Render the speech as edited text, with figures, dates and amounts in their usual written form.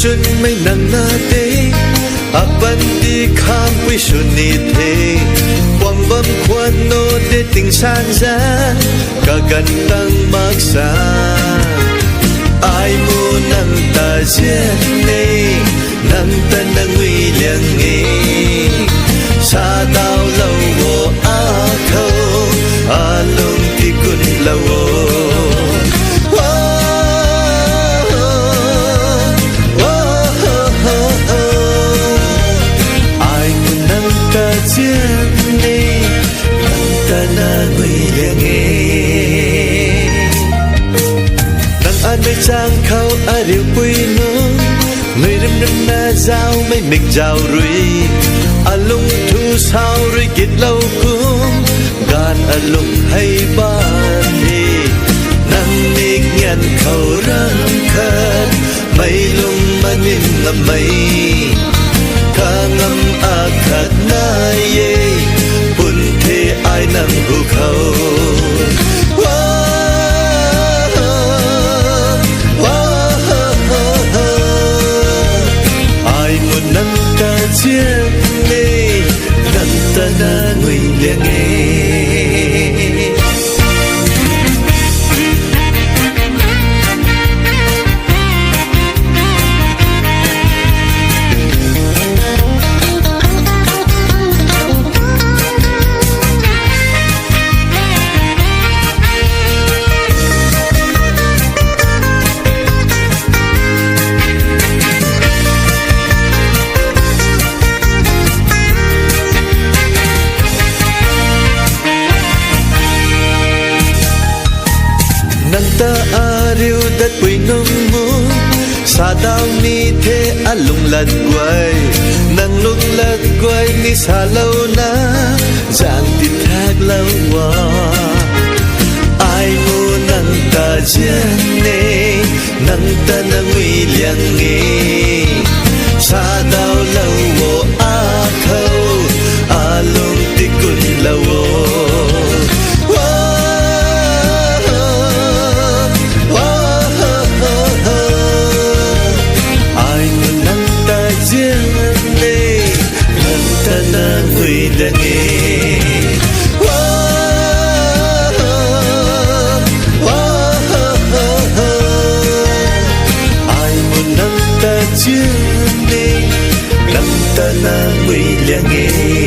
chun mai nang na te apan di kham pui su ni the quang bam kwan no te ting san za ka gan tang mak sa ai mu nang ta jen ne nang ta nang wi liang nge sa dao lâu wo a khâu a lung ti kun lâu Giang khâu a điều quy nô người đâm đâm na dao mấy mình dao rui a lung thu sao rui kết lâu cung gan a lung hay ban đi nang nick nhận khâu răng khát mấy lung mà nhìn ngầm mấy ca ngâm a khát na ye bun thế ai nang hu khâu chiếc đi nằm ta na người liền nghe ta a riu đất quỳ nông mô sa đau ni thế a lung lật quay nang lung lật quay ni sa lâu na giang tin thác lâu qua ai mu nang ta jen ne nang ta nang wi liang nge sa đau lâu wo a khâu a lung ti kun lâu ai muốn nắm ta chưa đi nắm ta na người lẽ nghe